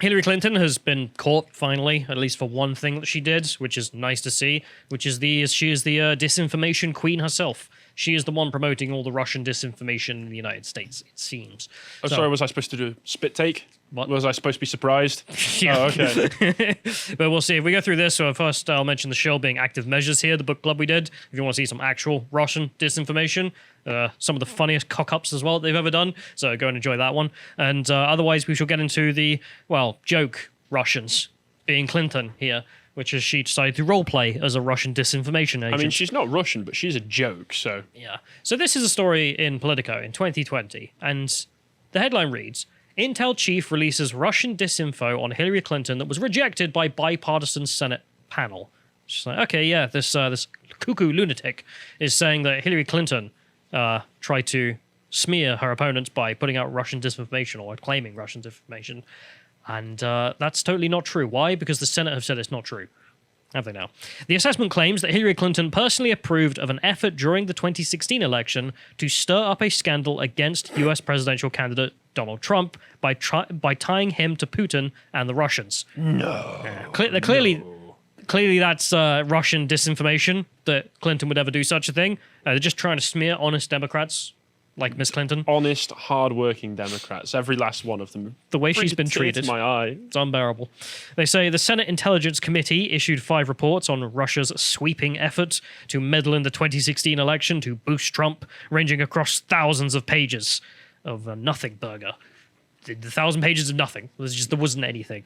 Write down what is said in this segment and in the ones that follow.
Hillary Clinton has been caught finally, at least for one thing that she did, which is nice to see. She is the disinformation queen herself. She is the one promoting all the Russian disinformation in the United States, it seems. Oh, sorry, was I supposed to do spit take? What? Was I supposed to be surprised? Yeah. Oh, okay. But we'll see. If we go through this, so first I'll mention the show being Active Measures here, the book club we did. If you want to see some actual Russian disinformation, some of the funniest cock-ups as well that they've ever done. So go and enjoy that one. And otherwise, we shall get into the, joke Russians, being Clinton here, which is she decided to roleplay as a Russian disinformation agent. I mean, she's not Russian, but she's a joke, so... Yeah. So this is a story in Politico in 2020, and the headline reads, Intel chief releases Russian disinfo on Hillary Clinton that was rejected by bipartisan Senate panel. She's like, okay, yeah, this cuckoo lunatic is saying that Hillary Clinton tried to smear her opponents by putting out Russian disinformation or claiming Russian disinformation. And that's totally not true. Why? Because the Senate have said it's not true. Have they now? The assessment claims that Hillary Clinton personally approved of an effort during the 2016 election to stir up a scandal against US presidential candidate Donald Trump by tying him to Putin and the Russians. No. Clearly that's Russian disinformation that Clinton would ever do such a thing. They're just trying to smear honest Democrats like Miss Clinton. Honest, hard-working Democrats. Every last one of them. The way she's been treated. My eye. It's unbearable. They say the Senate Intelligence Committee issued 5 reports on Russia's sweeping efforts to meddle in the 2016 election to boost Trump, ranging across thousands of pages of nothing burger. The 1,000 pages of nothing. There wasn't anything.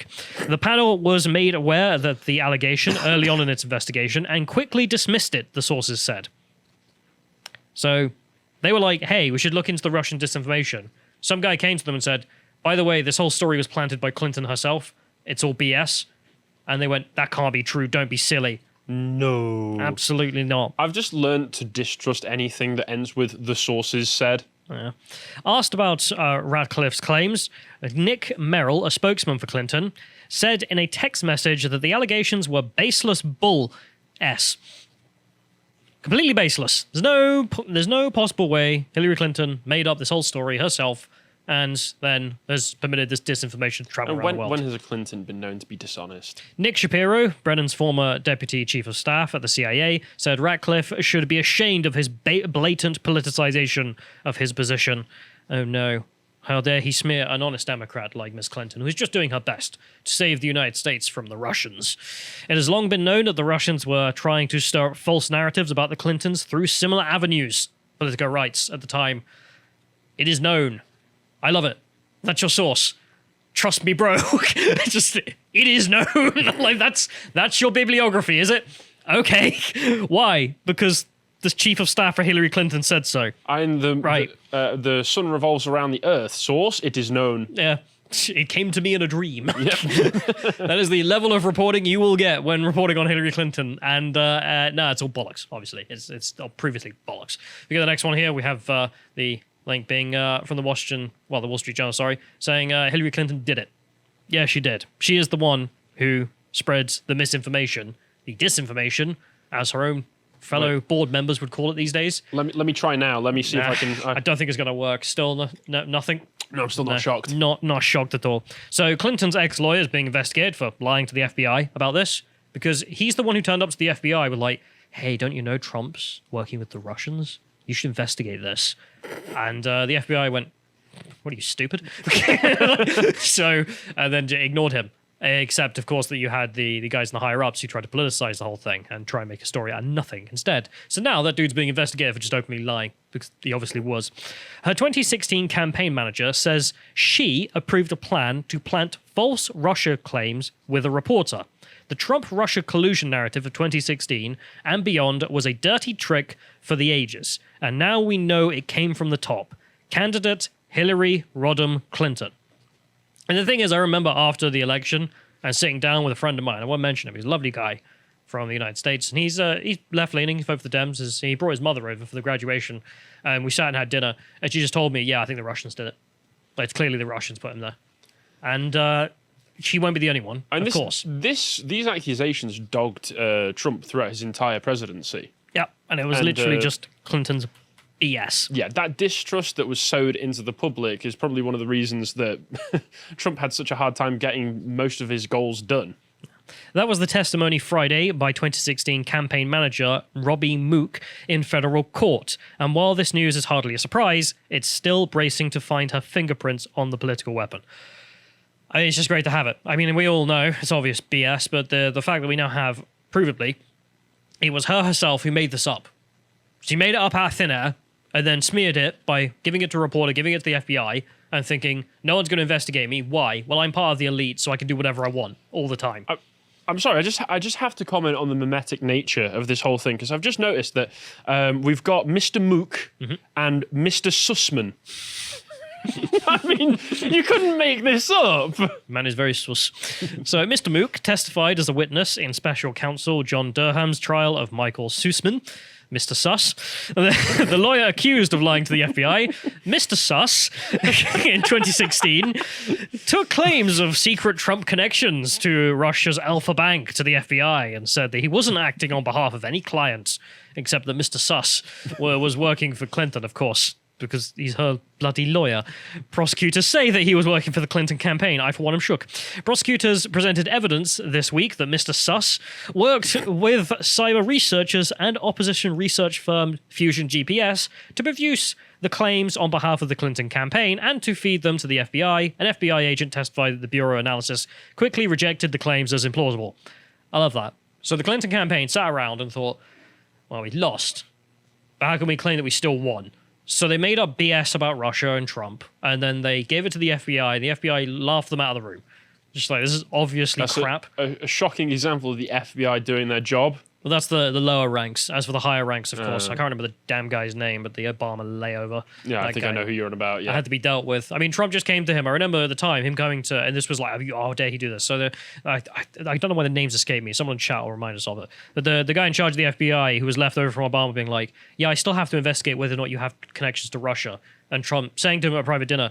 The panel was made aware that the allegation early on in its investigation and quickly dismissed it, the sources said. So they were like, hey, we should look into the Russian disinformation. Some guy came to them and said, by the way, this whole story was planted by Clinton herself. It's all BS. And they went, that can't be true. Don't be silly. No. Absolutely not. I've just learned to distrust anything that ends with the sources said. Yeah. Asked about Radcliffe's claims, Nick Merrill, a spokesman for Clinton, said in a text message that the allegations were baseless bull s. Completely baseless. There's no possible way Hillary Clinton made up this whole story herself and then has permitted this disinformation to travel around the world. When has a Clinton been known to be dishonest? Nick Shapiro, Brennan's former deputy chief of staff at the CIA, said Ratcliffe should be ashamed of his blatant politicization of his position. Oh no. How dare he smear an honest Democrat like Miss Clinton, who is just doing her best to save the United States from the Russians. It has long been known that the Russians were trying to stir up false narratives about the Clintons through similar avenues, Politico writes at the time. It is known. I love it. That's your source. Trust me, bro. It is known. Like that's your bibliography, is it? Okay. Why? Because the chief of staff for Hillary Clinton said so. The sun revolves around the earth. Source, it is known. Yeah. It came to me in a dream. Yep. That is the level of reporting you will get when reporting on Hillary Clinton. And no, it's all bollocks, obviously. It's previously bollocks. We get the next one here. We have the link being from the Wall Street Journal, saying Hillary Clinton did it. Yeah, she did. She is the one who spreads the misinformation, the disinformation, as her own fellow board members would call it these days. Let me try now. Let me see if I can... I don't think it's going to work. Still nothing? No, I'm still not shocked. Not shocked at all. So Clinton's ex-lawyer is being investigated for lying to the FBI about this because he's the one who turned up to the FBI with like, hey, don't you know Trump's working with the Russians? You should investigate this. And the FBI went, what are you, stupid? So, and then ignored him. Except, of course, that you had the guys in the higher-ups who tried to politicize the whole thing and try and make a story out of nothing instead. So now that dude's being investigated for just openly lying, because he obviously was. Her 2016 campaign manager says she approved a plan to plant false Russia claims with a reporter. The Trump-Russia collusion narrative of 2016 and beyond was a dirty trick for the ages, and now we know it came from the top. Candidate Hillary Rodham Clinton. And the thing is, I remember after the election and sitting down with a friend of mine, I won't mention him, he's a lovely guy from the United States, and he's left-leaning, he voted for the Dems, he brought his mother over for the graduation, and we sat and had dinner, and she just told me, yeah, I think the Russians did it. Like, it's clearly the Russians put him there. And she won't be the only one, of course. These accusations dogged Trump throughout his entire presidency. Yeah, and it was literally just Clinton's BS. Yeah, that distrust that was sowed into the public is probably one of the reasons that Trump had such a hard time getting most of his goals done. That was the testimony Friday by 2016 campaign manager Robbie Mook in federal court. And while this news is hardly a surprise, it's still bracing to find her fingerprints on the political weapon. I mean, it's just great to have it. I mean, we all know it's obvious BS, but the fact that we now have, provably, it was her herself who made this up. She made it up out of thin air and then smeared it by giving it to a reporter, giving it to the FBI, and thinking, no one's going to investigate me. Why? Well, I'm part of the elite, so I can do whatever I want all the time. I'm sorry, I just have to comment on the mimetic nature of this whole thing, because I've just noticed that we've got Mr. Mook and Mr. Sussman. I mean, you couldn't make this up. Man is very sus. So Mr. Mook testified as a witness in special counsel John Durham's trial of Michael Sussman, Mr. Sus, the lawyer accused of lying to the FBI. Mr. Sus, in 2016, took claims of secret Trump connections to Russia's Alpha Bank to the FBI and said that he wasn't acting on behalf of any clients, except that Mr. Sus was working for Clinton, of course, because he's her bloody lawyer. Prosecutors say that he was working for the Clinton campaign. I, for one, am shook. Prosecutors presented evidence this week that Mr. Suss worked with cyber researchers and opposition research firm Fusion GPS to produce the claims on behalf of the Clinton campaign and to feed them to the FBI. An FBI agent testified that the Bureau analysis quickly rejected the claims as implausible. I love that. So the Clinton campaign sat around and thought, well, we lost, but how can we claim that we still won? So they made up BS about Russia and Trump, and then they gave it to the FBI, and the FBI laughed them out of the room. Just like, this is obviously crap. A shocking example of the FBI doing their job. Well, that's the lower ranks. As for the higher ranks, of course, I can't remember the damn guy's name, but the Obama layover. Yeah, I think I know who you're on about, yeah. I had to be dealt with. I mean, Trump just came to him. I remember at the time, him going to, and this was like, how dare he do this? So I don't know why the names escape me. Someone in chat will remind us of it. But the guy in charge of the FBI who was left over from Obama being like, yeah, I still have to investigate whether or not you have connections to Russia. And Trump saying to him at a private dinner,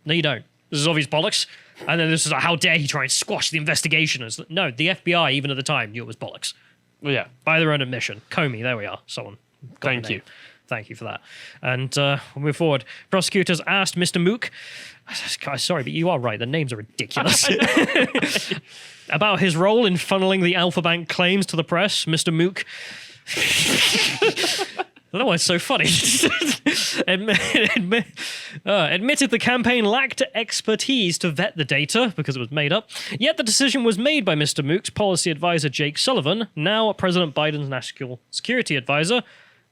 no, you don't. This is obvious bollocks. And then this is like, how dare he try and squash the investigation? And it's like, no, the FBI, even at the time, knew it was bollocks. Well, yeah. By their own admission. Comey, there we are. Someone. Thank you. Thank you for that. And we'll move forward. Prosecutors asked Mr. Mook, sorry, but you are right, the names are ridiculous, about his role in funneling the Alpha Bank claims to the press. Mr. Mook, I don't know why it's so funny, admitted the campaign lacked expertise to vet the data because it was made up. Yet the decision was made by Mr. Mook's policy advisor, Jake Sullivan, now President Biden's national security advisor.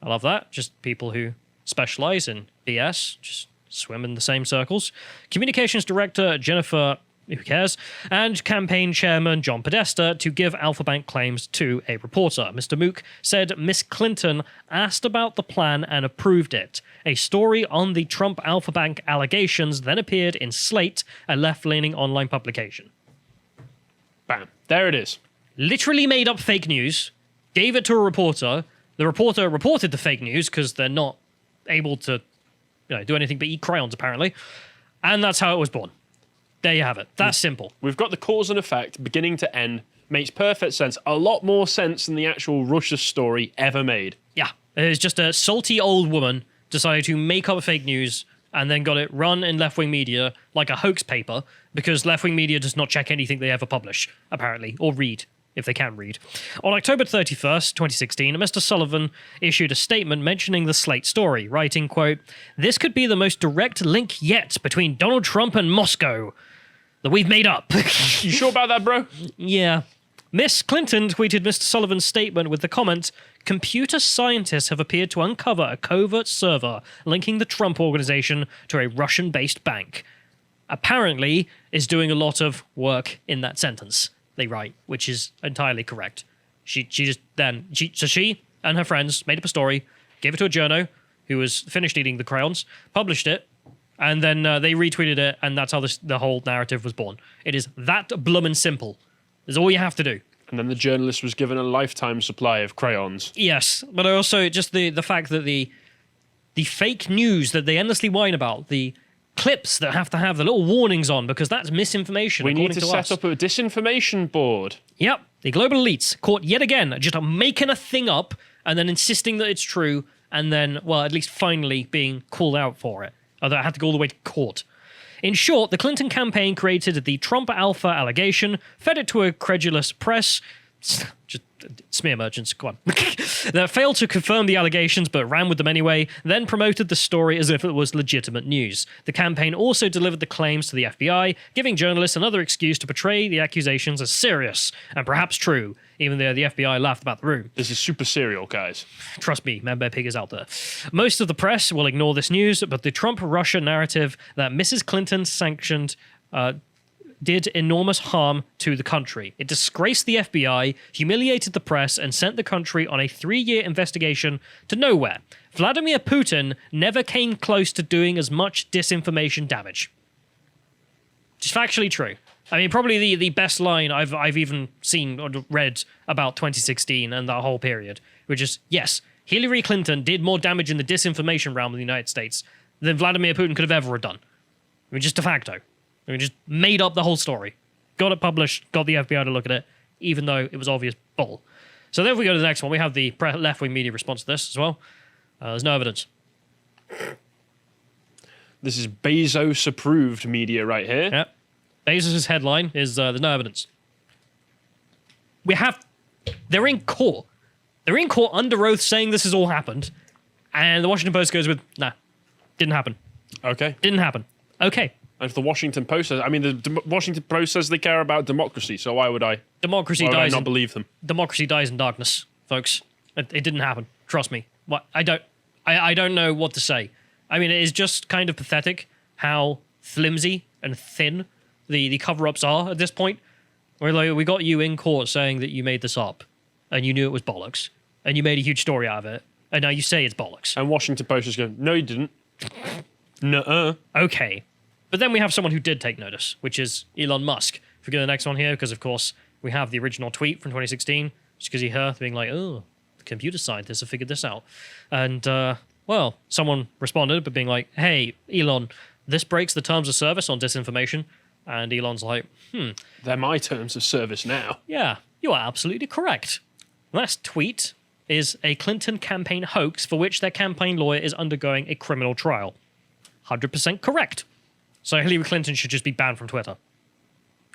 I love that. Just people who specialize in BS, just swim in the same circles. Communications director, Jennifer, who cares, and campaign chairman John Podesta to give Alpha Bank claims to a reporter. Mr. Mook said Miss Clinton asked about the plan and approved it. A story on the Trump Alpha Bank allegations then appeared in Slate, a left-leaning online publication. Bam. There it is. Literally made up fake news, gave it to a reporter. The reporter reported the fake news because they're not able to do anything but eat crayons, apparently. And that's how it was born. There you have it. That's simple. We've got the cause and effect, beginning to end. Makes perfect sense. A lot more sense than the actual Russia story ever made. Yeah. It's just a salty old woman decided to make up fake news and then got it run in left-wing media like a hoax paper because left-wing media does not check anything they ever publish, apparently, or read, if they can read. On October 31st, 2016, Mr. Sullivan issued a statement mentioning the Slate story, writing, quote, "This could be the most direct link yet between Donald Trump and Moscow that we've made up." You sure about that, bro? Yeah. Miss Clinton tweeted Mr. Sullivan's statement with the comment, "Computer scientists have appeared to uncover a covert server linking the Trump organization to a Russian-based bank. Apparently is doing a lot of work in that sentence," they write, which is entirely correct. She and her friends made up a story, gave it to a journo who was finished eating the crayons, published it, and then they retweeted it, and that's how the whole narrative was born. It is that bloomin' simple. That's all you have to do. And then the journalist was given a lifetime supply of crayons. Yes, but also just the fact that the fake news that they endlessly whine about, the clips that have to have the little warnings on, because that's misinformation. We need to set us. up a disinformation board. Yep, the global elites caught yet again just making a thing up and then insisting that it's true and then, well, at least finally being called out for it. Although I had to go all the way to court. In short, the Clinton campaign created the Trump Alpha allegation, fed it to a credulous press, just smear merchants, go on, that failed to confirm the allegations but ran with them anyway, then promoted the story as if it was legitimate news. The campaign also delivered the claims to the FBI, giving journalists another excuse to portray the accusations as serious and perhaps true, even though the FBI laughed about the room. This is super serial, guys. Trust me, Man Bear Pig is out there. Most of the press will ignore this news, but the Trump-Russia narrative that Mrs. Clinton sanctioned did enormous harm to the country. It disgraced the FBI, humiliated the press, and sent the country on a 3-year investigation to nowhere. Vladimir Putin never came close to doing as much disinformation damage. Just factually true. I mean, probably the best line I've even seen or read about 2016 and that whole period, which is, yes, Hillary Clinton did more damage in the disinformation realm of the United States than Vladimir Putin could have ever done. I mean, just de facto. I mean, just made up the whole story. Got it published, got the FBI to look at it, even though it was obvious bull. So then if we go to the next one, we have the left-wing media response to this as well. There's no evidence. This is Bezos-approved media right here. Yeah. Bezos' headline is, there's no evidence. They're in court. They're in court under oath saying this has all happened. And the Washington Post goes with, nah, didn't happen. Okay. Didn't happen. Okay. And if the Washington Post says, I mean, the Washington Post says they care about democracy, so why would I not believe them? Democracy dies in darkness, folks. It didn't happen. Trust me. What I don't know what to say. I mean, it is just kind of pathetic how flimsy and thin the cover-ups are at this point. Where like, we got you in court saying that you made this up, and you knew it was bollocks, and you made a huge story out of it, and now you say it's bollocks. And Washington Post is going, no, you didn't. Nuh-uh. Okay. But then we have someone who did take notice, which is Elon Musk. If we go to the next one here, because of course we have the original tweet from 2016, just because he heard being like, oh, the computer scientists have figured this out. And, well, someone responded, but being like, hey, Elon, this breaks the terms of service on disinformation. And Elon's like, They're my terms of service now. yeah, you are absolutely correct. Last tweet is a Clinton campaign hoax for which their campaign lawyer is undergoing a criminal trial. 100% correct. So Hillary Clinton should just be banned from Twitter.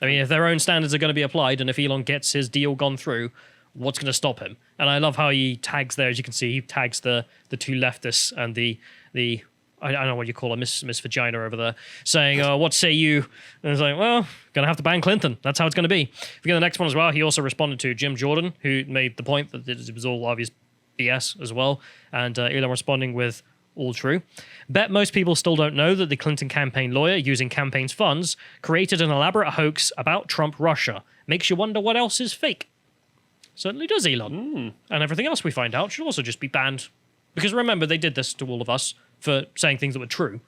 I mean, if their own standards are going to be applied, and if Elon gets his deal gone through, what's going to stop him? And I love how he tags there, as you can see, he tags the two leftists and the I don't know what you call her, Miss Vagina over there, saying, what say you? And it's like, well, going to have to ban Clinton. That's how it's going to be. If we get the next one as well, he also responded to Jim Jordan, who made the point that it was all obvious BS as well. And Elon responding with, all true. Bet most people still don't know that the Clinton campaign lawyer, using campaign's funds, created an elaborate hoax about Trump-Russia. Makes you wonder what else is fake. Certainly does, Elon. And everything else we find out should also just be banned. Because remember, they did this to all of us for saying things that were true.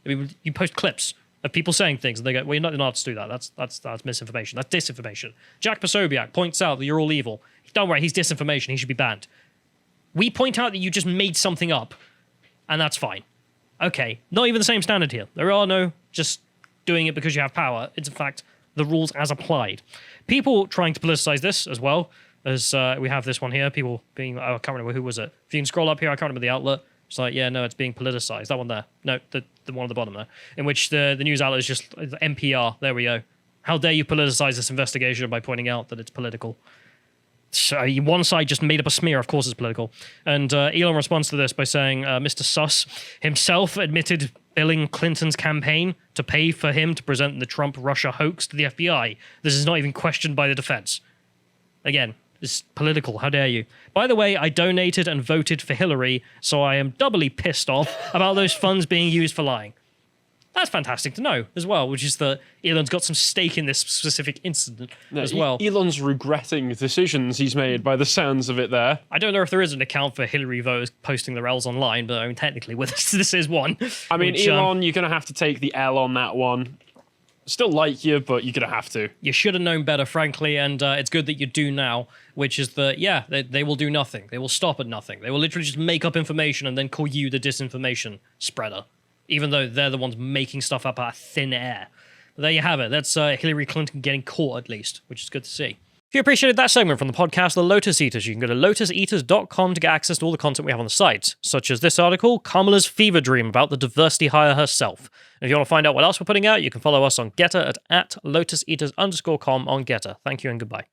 I mean, you post clips of people saying things, and they go, well, you're not allowed to do that. That's misinformation. That's disinformation. Jack Posobiec points out that you're all evil. Don't worry, he's disinformation. He should be banned. We point out that you just made something up. And that's fine. Okay, not even the same standard here. There are no just doing it because you have power. It's, in fact, the rules as applied. People trying to politicize this as well, as we have this one here. People being, I can't remember, who was it? If you can scroll up here, I can't remember the outlet. It's like, yeah, no, it's being politicized. That one there. No, the one at the bottom there. In which the news outlet is just NPR. There we go. How dare you politicize this investigation by pointing out that it's political? So one side just made up a smear, of course it's political. And Elon responds to this by saying Mr. Suss himself admitted billing Clinton's campaign to pay for him to present the Trump-Russia hoax to the FBI. This is not even questioned by the defense. Again, it's political, how dare you. By the way, I donated and voted for Hillary, so I am doubly pissed off about those funds being used for lying. That's fantastic to know as well, which is that Elon's got some stake in this specific incident as well. Elon's regretting decisions he's made by the sounds of it there. I don't know if there is an account for Hillary voters posting their L's online, but I mean, technically, this is one. I mean, which, Elon, you're going to have to take the L on that one. Still like you, but you're going to have to. You should have known better, frankly, and it's good that you do now, which is that, yeah, they will do nothing. They will stop at nothing. They will literally just make up information and then call you the disinformation spreader, even though they're the ones making stuff up out of thin air. But there you have it. That's Hillary Clinton getting caught, at least, which is good to see. If you appreciated that segment from the podcast, The Lotus Eaters, you can go to lotuseaters.com to get access to all the content we have on the site, such as this article, Kamala's Fever Dream about the diversity hire herself. And if you want to find out what else we're putting out, you can follow us on Getter at @lotuseaters_com on Getter. Thank you and goodbye.